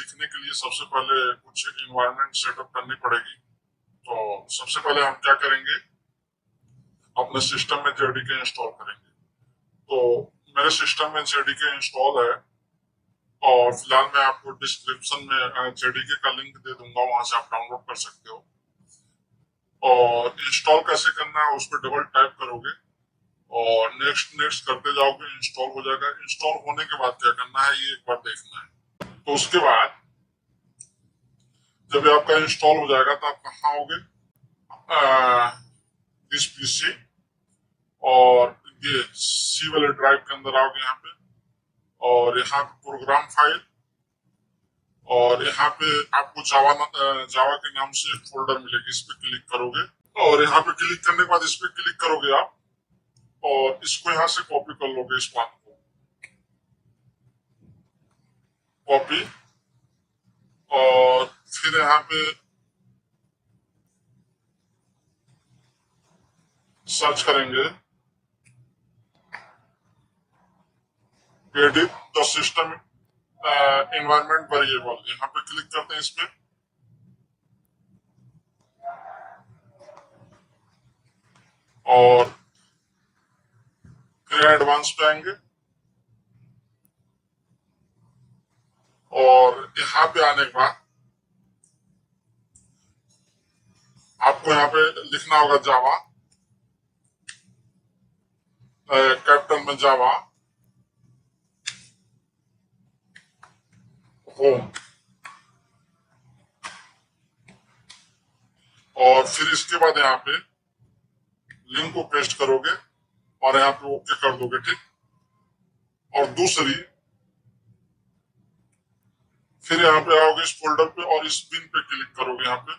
लिखने के लिए सबसे पहले कुछ इन्वायरमेंट सेटअप करनी पड़ेगी। तो सबसे पहले हम क्या करेंगे, अपने सिस्टम में जेडीके इंस्टॉल करेंगे। तो मेरे सिस्टम में जेडीके इंस्टॉल है और फिलहाल मैं आपको डिस्क्रिप्शन में जेडीके का लिंक दे दूंगा, वहां से आप डाउनलोड कर सकते हो। और इंस्टॉल कैसे करना है उस पर डबल टाइप करोगे और नेक्स्ट नेक्स्ट करते जाओगे, इंस्टॉल हो जाएगा। इंस्टॉल होने के बाद क्या करना है ये एक बार देखना है। तो उसके बाद जब आपका इंस्टॉल हो जाएगा तो आप कहाँ आओगे, दिस पीसी और ये सी वाले ड्राइव के अंदर आओगे यहाँ पे, और यहाँ पे प्रोग्राम फाइल, और यहाँ पे आपको जावा के नाम से एक फोल्डर मिलेगी, इस पे क्लिक करोगे और यहाँ पे क्लिक करने के बाद इस पे क्लिक करोगे आप और इसको यहाँ से कॉपी कर लोगे, इस बात को कॉपी, और फिर यहाँ पे सर्च करेंगे edit the system environment variable, यहाँ पे क्लिक करते हैं इस पे, और फिर एडवांस पे आएंगे और यहाँ पे आने के बाद आपको यहाँ पे लिखना होगा जावा, कैपिटल में जावा होम, और फिर इसके बाद यहाँ पे लिंक को पेस्ट करोगे और यहाँ पे ओके कर दोगे, ठीक। और दूसरी फिर यहाँ पे आओगे इस फोल्डर पे और इस पिन पे क्लिक करोगे यहाँ पे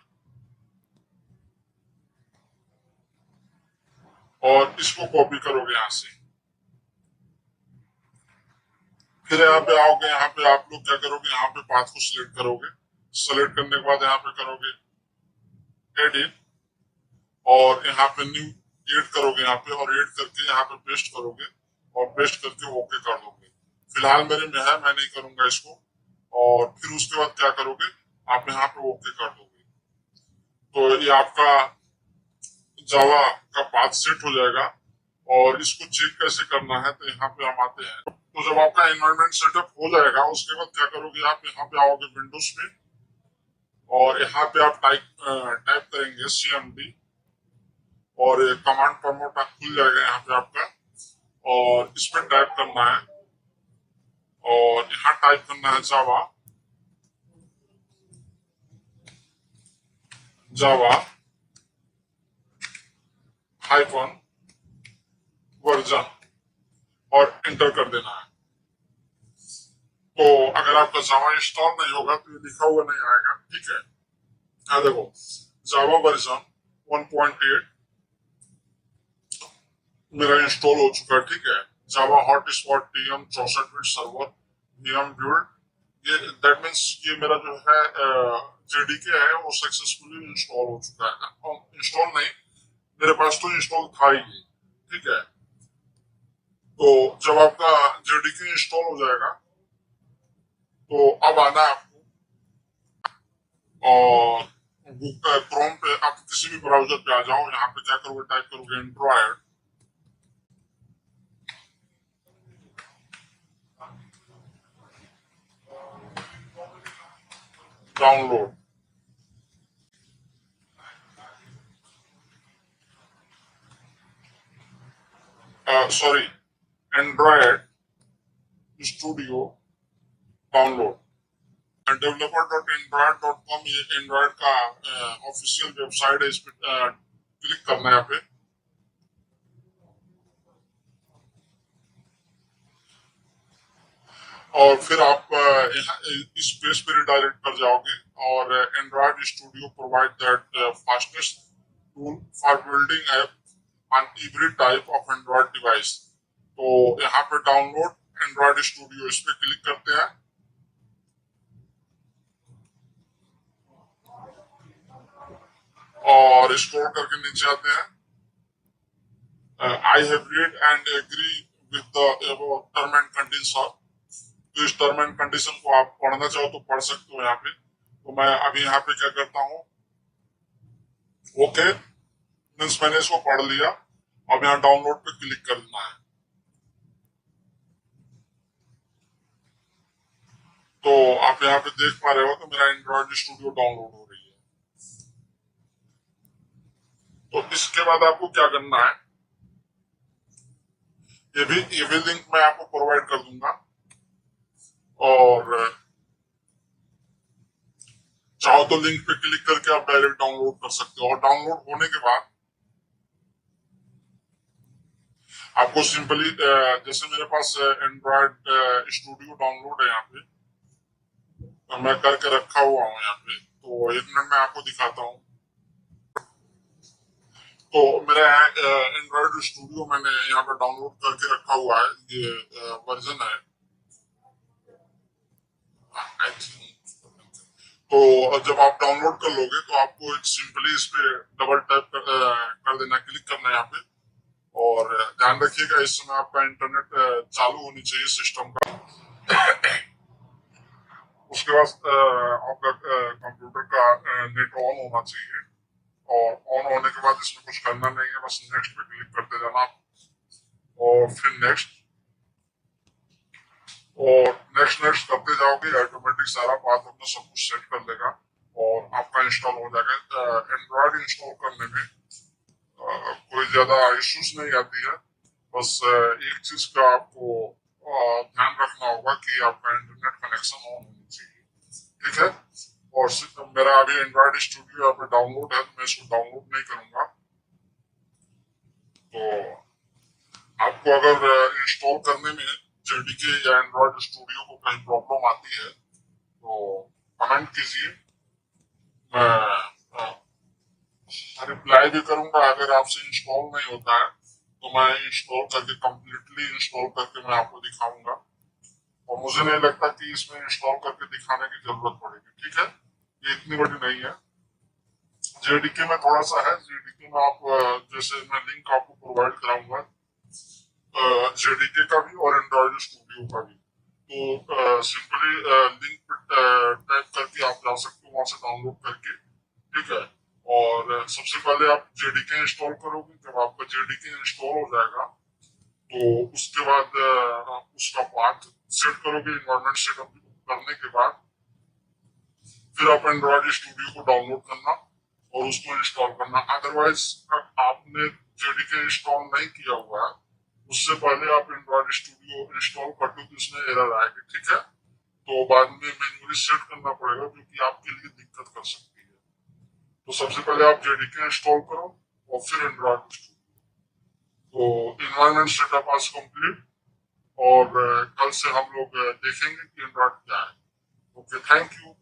और इसको कॉपी करोगे यहाँ से। फिर यहाँ पे आओगे, यहाँ पे आप लोग क्या करोगे, यहाँ पे पाथ को सिलेक्ट करोगे, सिलेक्ट करने के बाद यहाँ पे करोगे एडिट और यहाँ पे न्यू एड करोगे यहाँ पे, और एड करके यहाँ पे पेस्ट करोगे और पेस्ट करके ओके कर दोगे। फिलहाल मेरे में है, मैं नहीं करूंगा इसको। और फिर उसके बाद क्या करोगे, आप यहाँ पे ओके कर दोगे तो ये आपका जावा का पाथ सेट हो जाएगा। और इसको चेक कैसे करना है तो यहाँ पे हम आते हैं। तो जब आपका एनवायरमेंट सेटअप हो जाएगा उसके बाद क्या करोगे, आप यहाँ पे आओगे विंडोज पे और यहाँ पे आप टाइप करेंगे cmd और कमांड प्रमोट खुल जाएगा यहाँ पे आपका, और इस पे टाइप करना है और यहाँ टाइप करना है जावा जावा हाइफन वर्जन और एंटर कर देना है। तो अगर आपका जावा इंस्टॉल नहीं होगा तो ये लिखा हुआ नहीं आएगा, ठीक है। हाँ देखो, जावा वर्जन 1.8 मेरा इंस्टॉल हो चुका है, ठीक है। Java hotspot TM 64 bit server VM build, ये दैट मींस ये मेरा जो है जेडीके है वो सक्सेसफुली इंस्टॉल हो चुका है। इंस्टॉल नहीं, मेरे पास तो इंस्टॉल था ही, ठीक है। तो जब आपका जेडीके इंस्टॉल हो जाएगा तो अब आना है आपको, और क्रोम पे आप किसी भी ब्राउजर पे आ जाओ, यहाँ पे क्या करोगे, टाइप करोगे Android download, sorry Android studio download. developer.android.com ये एंड्रॉयड का ऑफिशियल वेबसाइट है, इस पे क्लिक करना है यहाँ पे, और फिर आप यहाँ इस पेज पे रिडायरेक्ट कर जाओगे। और Android studio provide that fastest tool for building app on every type of Android device. तो यहाँ पे डाउनलोड एंड्रॉयड स्टूडियो, इस पे क्लिक करते हैं और स्क्रॉल करके नीचे आते हैं। I have read and agree with the above term and conditions तो इस टर्म एंड कंडीशन को आप पढ़ना चाहो तो पढ़ सकते हो यहाँ पे। तो मैं अभी यहाँ पे क्या करता हूँ, ओके मीन्स मैंने इसको पढ़ लिया। अब यहाँ डाउनलोड पे क्लिक करना है। तो आप यहाँ पे देख पा रहे हो तो मेरा एंड्रॉइड स्टूडियो डाउनलोड हो रही है। तो इसके बाद आपको क्या करना है, ये भी लिंक मैं आपको प्रोवाइड कर दूंगा, और चाहो तो लिंक पे क्लिक करके आप डायरेक्ट डाउनलोड कर सकते हो। और डाउनलोड होने के बाद आपको सिंपली जैसे मेरे पास एंड्रॉइड स्टूडियो डाउनलोड है यहाँ पे, तो मैं करके रखा हुआ हूँ यहाँ पे। तो एक मिनट में आपको दिखाता हूँ। तो मेरा एंड्रॉइड स्टूडियो मैंने यहाँ पे डाउनलोड करके रखा हुआ है। ये वर्जन है आई थिंक। तो जब आप डाउनलोड कर लोगे तो आपको एक सिंपली इस पे डबल टैप कर देना, क्लिक करना है यहाँ पे। और ध्यान रखिएगा इस समय आपका इंटरनेट चालू होनी चाहिए सिस्टम का। उसके बाद आपका कंप्यूटर का नेट ऑन होना चाहिए, और ऑन होने के बाद इसमें कुछ करना नहीं है, बस नेक्स्ट पे क्लिक करते जाना और फिर नेक्स्ट, और नेक्स्ट नेक्स्ट करते जाओगे ऑटोमेटिक सारा पाथ अपना सब कुछ सेट कर देगा और आपका इंस्टॉल हो जाएगा। एंड्रॉइड इंस्टॉल करने में कोई ज्यादा इश्यूज नहीं आती है। बस एक चीज का आपको ध्यान रखना होगा कि आपका इंटरनेट कनेक्शन ऑन होना चाहिए, ठीक है। और मेरा अभी एंड्रॉइड स्टूडियो यहाँ पे डाउनलोड है, तो मैं इसको डाउनलोड नहीं करूंगा। तो आपको अगर इंस्टॉल करने में जेडीके या एंड्रॉइड स्टूडियो को कहीं प्रॉब्लम आती है तो कमेंट कीजिए, मैं रिप्लाई भी करूंगा। अगर आपसे इंस्टॉल नहीं होता है तो मैं इंस्टॉल करके कंप्लीटली इंस्टॉल करके मैं आपको दिखाऊंगा, और मुझे नहीं लगता कि इसमें इंस्टॉल करके दिखाने की जरूरत पड़ेगी, ठीक है। ये इतनी बड़ी नहीं है। जेडीके में थोड़ा सा है, जेडीके में आप जैसे मैं लिंक आपको प्रोवाइड कराऊंगा जेडीके का भी और एंड्रॉइड स्टूडियो का भी। तो सिंपली लिंक पे टाइप करके आप जा सकते हो वहां से डाउनलोड करके, ठीक है। और सबसे पहले आप जेडीके इंस्टॉल करोगे। जब आपका जेडीके इंस्टॉल हो जाएगा तो उसके बाद उसका पाथ सेट करोगे। इन्वायरमेंट सेटअप करने के बाद फिर आप एंड्रॉइड स्टूडियो को डाउनलोड करना और उसको इंस्टॉल करना। अदरवाइज आपने जेडीके इंस्टॉल नहीं किया हुआ है, उससे पहले आप एंड्रॉइड स्टूडियो इंस्टॉल करते हो तो इसमें एरर आएगी, ठीक है। तो बाद में मैन्युअली सेट करना पड़ेगा, जो कि आपके लिए दिक्कत कर सकती है। तो सबसे पहले आप जेडीके इंस्टॉल करो और फिर एंड्रॉइड स्टूडियो। तो इन्वायरमेंट सेटअप आज कंप्लीट, और कल से हम लोग देखेंगे कि एंड्रॉइड क्या है। Okay, thank you.